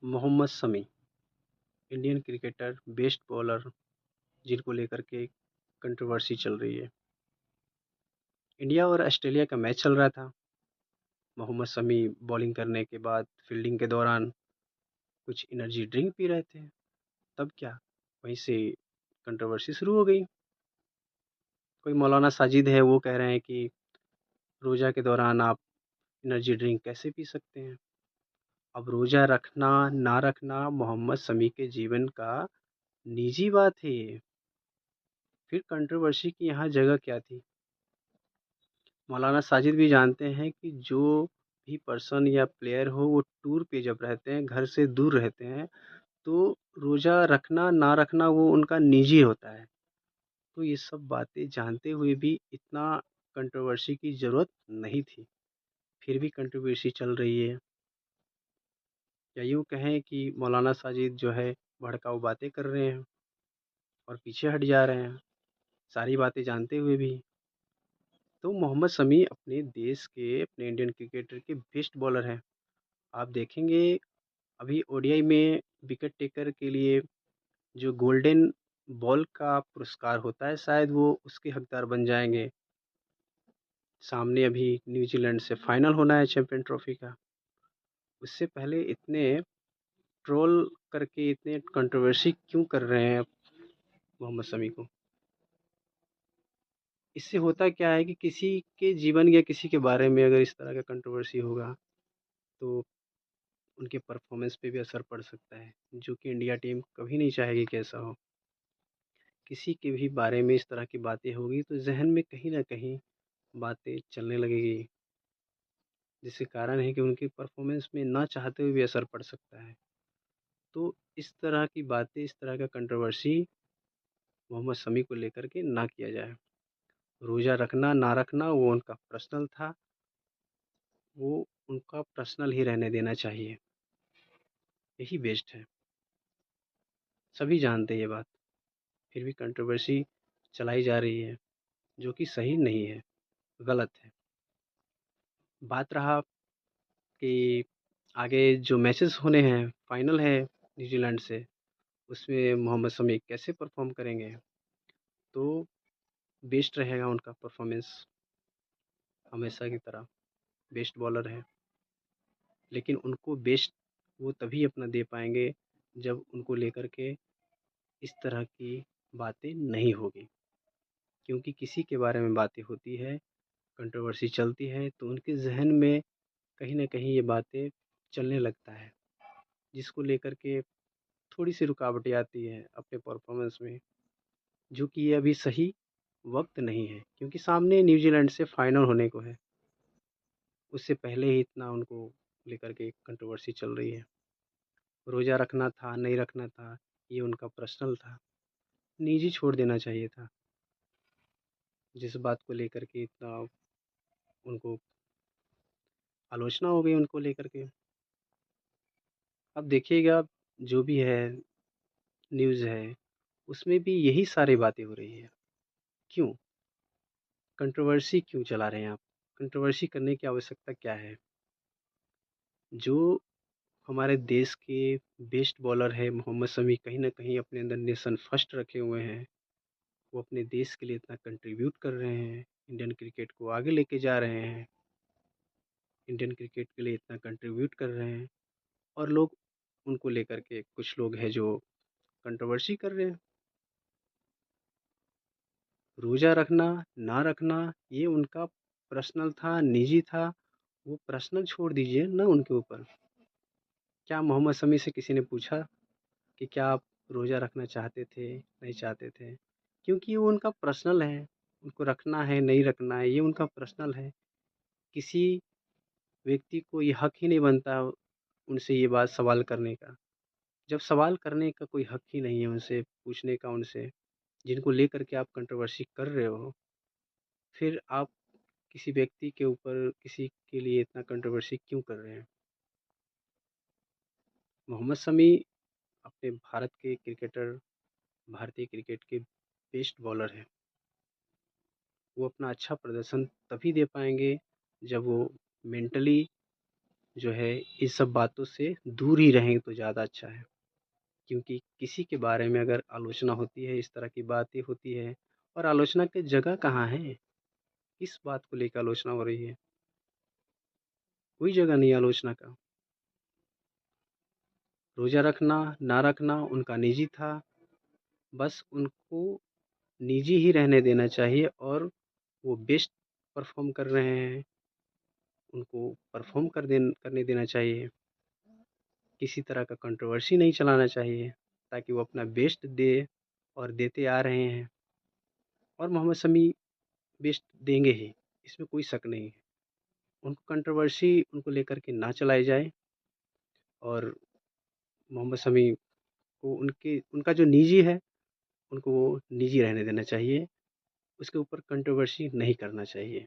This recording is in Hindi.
Mohammad Shami, Indian cricketer, best bowler, जिनको लेकर के कंट्रोवर्सी चल रही है। इंडिया और ऑस्ट्रेलिया का मैच चल रहा था। मोहम्मद शमी बॉलिंग करने के बाद फील्डिंग के दौरान कुछ एनर्जी ड्रिंक पी रहे थे। तब क्या, वहीं से कंट्रोवर्सी शुरू हो गई। कोई मौलाना साजिद है, वो कह रहे हैं कि रोज़ा के दौरान आप एनर्जी ड्रिंक कैसे पी सकते हैं। अब रोज़ा रखना ना रखना मोहम्मद शमी के जीवन का निजी बात है ये। फिर कंट्रोवर्सी की यहाँ जगह क्या थी। मौलाना साजिद भी जानते हैं कि जो भी पर्सन या प्लेयर हो वो टूर पे जब रहते हैं, घर से दूर रहते हैं, तो रोज़ा रखना ना रखना वो उनका निजी होता है। तो ये सब बातें जानते हुए भी इतना कंट्रोवर्सी की ज़रूरत नहीं थी। फिर भी कंट्रोवर्सी चल रही है। या यूँ कहें कि मौलाना साजिद जो है भड़काऊ बातें कर रहे हैं और पीछे हट जा रहे हैं, सारी बातें जानते हुए भी। तो मोहम्मद शमी अपने देश के, अपने इंडियन क्रिकेटर के बेस्ट बॉलर हैं। आप देखेंगे अभी ओडीआई में विकेट टेकर के लिए जो गोल्डन बॉल का पुरस्कार होता है, शायद वो उसके हकदार बन जाएंगे। सामने अभी न्यूजीलैंड से फाइनल होना है चैंपियन ट्रॉफी का। उससे पहले इतने ट्रोल करके इतने कंट्रोवर्सी क्यों कर रहे हैं मोहम्मद शमी को। इससे होता क्या है कि किसी के जीवन या किसी के बारे में अगर इस तरह का कंट्रोवर्सी होगा तो उनके परफॉर्मेंस पे भी असर पड़ सकता है, जो कि इंडिया टीम कभी नहीं चाहेगी कि ऐसा हो। किसी के भी बारे में इस तरह की बातें होगी तो जहन में कहीं ना कहीं बातें चलने लगेगी, जिसके कारण है कि उनकी परफॉर्मेंस में ना चाहते हुए भी असर पड़ सकता है। तो इस तरह की बातें, इस तरह का कंट्रोवर्सी मोहम्मद शमी को लेकर के ना किया जाए। रोज़ा रखना ना रखना वो उनका पर्सनल था, वो उनका पर्सनल ही रहने देना चाहिए। यही बेस्ट है। सभी जानते हैं ये बात, फिर भी कंट्रोवर्सी चलाई जा रही है, जो कि सही नहीं है, गलत है। बात रहा कि आगे जो मैचेस होने हैं, फाइनल है न्यूजीलैंड से, उसमें मोहम्मद शमी कैसे परफॉर्म करेंगे। तो बेस्ट रहेगा उनका परफॉर्मेंस, हमेशा की तरह बेस्ट बॉलर है। लेकिन उनको बेस्ट वो तभी अपना दे पाएंगे जब उनको लेकर के इस तरह की बातें नहीं होगी। क्योंकि किसी के बारे में बातें होती है, कंट्रोवर्सी चलती है, तो उनके जहन में कहीं ना कहीं ये बातें चलने लगता है, जिसको लेकर के थोड़ी सी रुकावटें आती है अपने परफॉर्मेंस में, जो कि ये अभी सही वक्त नहीं है। क्योंकि सामने न्यूजीलैंड से फाइनल होने को है, उससे पहले ही इतना उनको लेकर के कंट्रोवर्सी चल रही है। रोज़ा रखना था नहीं रखना था ये उनका पर्सनल था, निजी छोड़ देना चाहिए था। जिस बात को लेकर के इतना उनको आलोचना हो गई उनको लेकर के। अब देखिएगा, जो भी है न्यूज़ है, उसमें भी यही सारी बातें हो रही है। क्यों कंट्रोवर्सी क्यों चला रहे हैं आप? कंट्रोवर्सी करने की आवश्यकता क्या है? जो हमारे देश के बेस्ट बॉलर है मोहम्मद शमी, कहीं ना कहीं अपने अंदर नेशन फर्स्ट रखे हुए हैं। वो अपने देश के लिए इतना कंट्रीब्यूट कर रहे हैं, इंडियन क्रिकेट को आगे लेके जा रहे हैं, इंडियन क्रिकेट के लिए इतना कंट्रीब्यूट कर रहे हैं। और लोग उनको लेकर के, कुछ लोग हैं जो कंट्रोवर्सी कर रहे हैं। रोज़ा रखना ना रखना ये उनका पर्सनल था, निजी था। वो पर्सनल छोड़ दीजिए ना उनके ऊपर। क्या मोहम्मद शमी से किसी ने पूछा कि क्या आप रोज़ा रखना चाहते थे, नहीं चाहते थे? क्योंकि वो उनका पर्सनल है, उनको रखना है नहीं रखना है ये उनका पर्सनल है। किसी व्यक्ति को ये हक ही नहीं बनता उनसे ये बात सवाल करने का। जब सवाल करने का कोई हक ही नहीं है उनसे पूछने का, उनसे जिनको लेकर के आप कंट्रोवर्सी कर रहे हो, फिर आप किसी व्यक्ति के ऊपर, किसी के लिए इतना कंट्रोवर्सी क्यों कर रहे हैं? मोहम्मद शमी अपने भारत के क्रिकेटर, भारतीय क्रिकेट के बेस्ट बॉलर हैं। वो अपना अच्छा प्रदर्शन तभी दे पाएंगे जब वो मेंटली जो है इस सब बातों से दूर ही रहें तो ज़्यादा अच्छा है। क्योंकि किसी के बारे में अगर आलोचना होती है, इस तरह की बातें होती है और आलोचना की जगह कहाँ है? किस बात को लेकर आलोचना हो रही है? कोई जगह नहीं है आलोचना का। रोज़ा रखना, ना रखना उनका निजी था, बस उनको निजी ही रहने देना चाहिए और वो बेस्ट परफ़ॉर्म कर रहे हैं, उनको परफ़ॉर्म करने देना चाहिए। किसी तरह का कंट्रोवर्सी नहीं चलाना चाहिए, ताकि वो अपना बेस्ट दे और देते आ रहे हैं और मोहम्मद शमी बेस्ट देंगे ही, इसमें कोई शक नहीं है। उनको कंट्रोवर्सी उनको लेकर के ना चलाई जाए और मोहम्मद शमी को उनका जो निजी है, उनको वो निजी रहने देना चाहिए, उसके ऊपर कंट्रोवर्सी नहीं करना चाहिए।